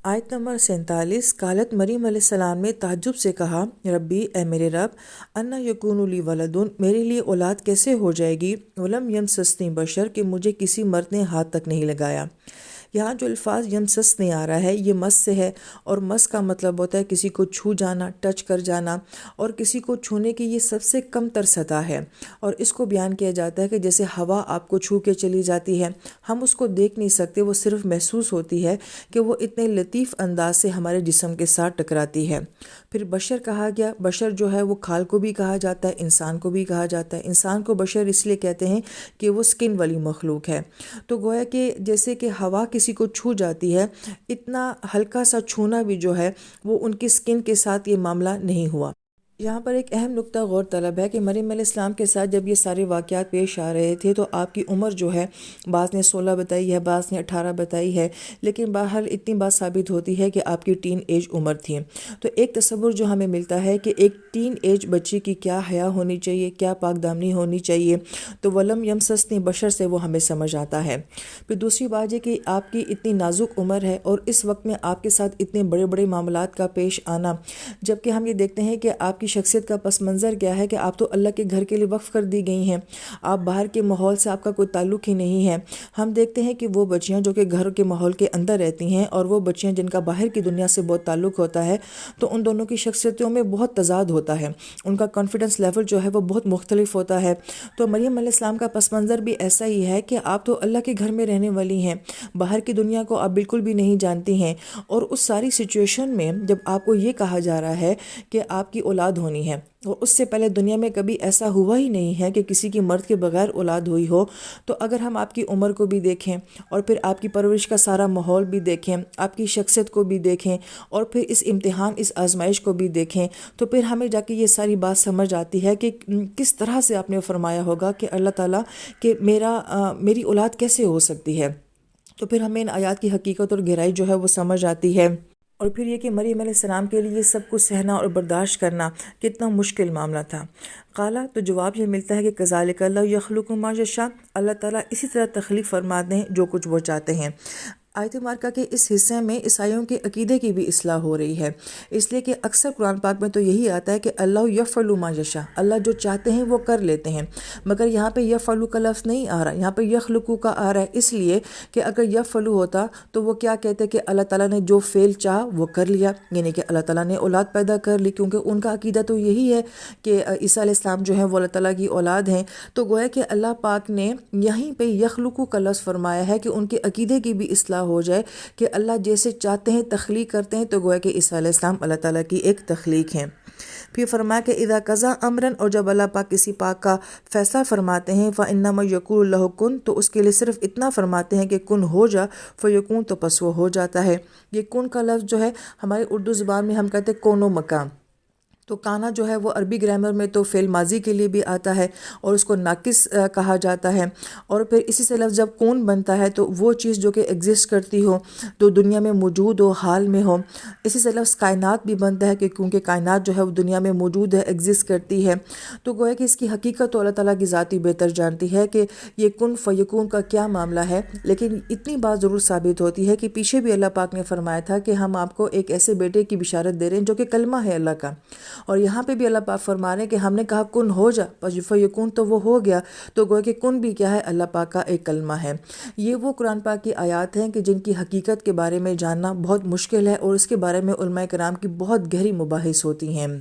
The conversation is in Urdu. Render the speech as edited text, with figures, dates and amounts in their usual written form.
آیت نمبر 47 قالت مریم علیہ السلام نے تعجب سے کہا، ربی اے میرے رب، انا یکون لی ولدن، میرے لیے اولاد کیسے ہو جائے گی، ولم یمسسنی بشر، کہ مجھے کسی مرد نے ہاتھ تک نہیں لگایا۔ یہاں جو الفاظ یمسس نہیں آ رہا ہے یہ مس سے ہے، اور مس کا مطلب ہوتا ہے کسی کو چھو جانا، ٹچ کر جانا، اور کسی کو چھونے کی یہ سب سے کم تر سطح ہے، اور اس کو بیان کیا جاتا ہے کہ جیسے ہوا آپ کو چھو کے چلی جاتی ہے، ہم اس کو دیکھ نہیں سکتے، وہ صرف محسوس ہوتی ہے کہ وہ اتنے لطیف انداز سے ہمارے جسم کے ساتھ ٹکراتی ہے۔ پھر بشر کہا گیا، بشر جو ہے وہ کھال کو بھی کہا جاتا ہے، انسان کو بھی کہا جاتا ہے۔ انسان کو بشر اس لیے کہتے ہیں کہ وہ سکن والی مخلوق ہے، تو گویا کہ جیسے کہ ہوا کسی کو چھو جاتی ہے، اتنا ہلکا سا چھونا بھی جو ہے وہ ان کی سکن کے ساتھ یہ معاملہ نہیں ہوا۔ یہاں پر ایک اہم نقطہ غور طلب ہے کہ مریم علیہ السلام کے ساتھ جب یہ سارے واقعات پیش آ رہے تھے تو آپ کی عمر جو ہے بعض نے 16 بتائی ہے، بعض نے 18 بتائی ہے، لیکن بہرحال اتنی بات ثابت ہوتی ہے کہ آپ کی ٹین ایج عمر تھی۔ تو ایک تصور جو ہمیں ملتا ہے کہ ایک ٹین ایج بچی کی کیا حیا ہونی چاہیے، کیا پاک دامنی ہونی چاہیے، تو ولم یمسسنی بشر سے وہ ہمیں سمجھ آتا ہے۔ پھر دوسری بات یہ کہ آپ کی اتنی نازک عمر ہے اور اس وقت میں آپ کے ساتھ اتنے بڑے بڑے معاملات کا پیش آنا، جبکہ ہم یہ دیکھتے ہیں کہ آپ کی شخصیت کا پس منظر کیا ہے کہ آپ تو اللہ کے گھر کے لیے وقف کر دی گئی ہیں، آپ باہر کے ماحول سے آپ کا کوئی تعلق ہی نہیں ہے۔ ہم دیکھتے ہیں کہ وہ بچیاں جو کہ گھر کے ماحول کے اندر رہتی ہیں اور وہ بچیاں جن کا باہر کی دنیا سے بہت تعلق ہوتا ہے، تو ان دونوں کی شخصیتوں میں بہت تضاد ہوتا ہے، ان کا کانفیڈنس لیول جو ہے وہ بہت مختلف ہوتا ہے۔ تو مریم علیہ السلام کا پس منظر بھی ایسا ہی ہے کہ آپ تو اللہ کے گھر میں رہنے والی ہیں، باہر کی دنیا کو آپ بالکل بھی نہیں جانتی ہیں، اور اس ساری سچویشن میں جب آپ کو یہ کہا جا رہا ہے کہ آپ کی اولاد ہونی ہے، اور اس سے پہلے دنیا میں کبھی ایسا ہوا ہی نہیں ہے کہ کسی کی مرد کے بغیر اولاد ہوئی ہو، تو اگر ہم آپ کی عمر کو بھی دیکھیں اور پھر آپ کی پرورش کا سارا ماحول بھی دیکھیں، آپ کی شخصیت کو بھی دیکھیں، اور پھر اس امتحان، اس آزمائش کو بھی دیکھیں، تو پھر ہمیں جا کے یہ ساری بات سمجھ آتی ہے کہ کس طرح سے آپ نے فرمایا ہوگا کہ اللہ تعالیٰ کہ میری اولاد کیسے ہو سکتی ہے۔ تو پھر ہمیں ان آیات کی حقیقت اور گہرائی جو ہے وہ سمجھ آتی ہے، اور پھر یہ کہ مریم علیہ السلام کے لیے یہ سب کچھ سہنا اور برداشت کرنا کتنا مشکل معاملہ تھا۔ قالا، تو جواب یہ ملتا ہے کہ کذالک اللہ یخلق ما یشاء، اللہ تعالیٰ اسی طرح تخلیق فرماتے ہیں جو کچھ وہ چاہتے ہیں۔ آیت مبارکہ کے اس حصے میں عیسائیوں کے عقیدے کی بھی اصلاح ہو رہی ہے، اس لیے کہ اکثر قرآن پاک میں تو یہی آتا ہے کہ اللہ یفعل ما یشاء، اللہ جو چاہتے ہیں وہ کر لیتے ہیں، مگر یہاں پہ یفعل کا لفظ نہیں آ رہا، یہاں پہ یخلق کا آ رہا ہے، اس لیے کہ اگر یفعل ہوتا تو وہ کیا کہتے کہ اللہ تعالیٰ نے جو فعل چاہا وہ کر لیا، یعنی کہ اللہ تعالیٰ نے اولاد پیدا کر لی، کیونکہ ان کا عقیدہ تو یہی ہے کہ عیسیٰ علیہ السلام جو ہیں وہ اللہ تعالیٰ کی اولاد ہیں۔ تو گویا کہ اللہ پاک نے یہیں پہ یخلق کا لفظ فرمایا ہے کہ ان کے عقیدے کی بھی اصلاح ہو جائے کہ اللہ جیسے چاہتے ہیں تخلیق کرتے ہیں، تو گویا کہ عیسیٰ علیہ السلام اللہ تعالیٰ کی ایک تخلیق ہیں۔ پھر فرمایا کہ اذا قضا امرن، اور جب اللہ پاک کسی پاک کا فیصلہ فرماتے ہیں، فانما یقول له کن، تو اس کے لیے صرف اتنا فرماتے ہیں کہ کن ہو جا، فیکون، تو پس وہ ہو جاتا ہے۔ یہ کن کا لفظ جو ہے ہماری اردو زبان میں ہم کہتے ہیں کون و مکان، تو کانا جو ہے وہ عربی گرامر میں تو فعل ماضی کے لیے بھی آتا ہے اور اس کو ناقص کہا جاتا ہے، اور پھر اسی سے لفظ جب کون بنتا ہے تو وہ چیز جو کہ ایگزسٹ کرتی ہو، تو دنیا میں موجود ہو، حال میں ہو۔ اسی سے لفظ کائنات بھی بنتا ہے کہ کیونکہ کائنات جو ہے وہ دنیا میں موجود ہے، ایگزسٹ کرتی ہے، تو گویا کہ اس کی حقیقت تو اللہ تعالیٰ کی ذاتی بہتر جانتی ہے کہ یہ کن فیکون کا کیا معاملہ ہے، لیکن اتنی بات ضرور ثابت ہوتی ہے کہ پیچھے بھی اللہ پاک نے فرمایا تھا کہ ہم آپ کو ایک ایسے بیٹے کی بشارت دے رہے ہیں جو کہ کلمہ ہے اللہ کا، اور یہاں پہ بھی اللہ پاک فرما رہے ہیں کہ ہم نے کہا کن ہو جا، فیکون، تو وہ ہو گیا، تو گویا کہ کن بھی کیا ہے، اللہ پاک کا ایک کلمہ ہے۔ یہ وہ قرآن پاک کی آیات ہیں کہ جن کی حقیقت کے بارے میں جاننا بہت مشکل ہے، اور اس کے بارے میں علماء کرام کی بہت گہری مباحث ہوتی ہیں۔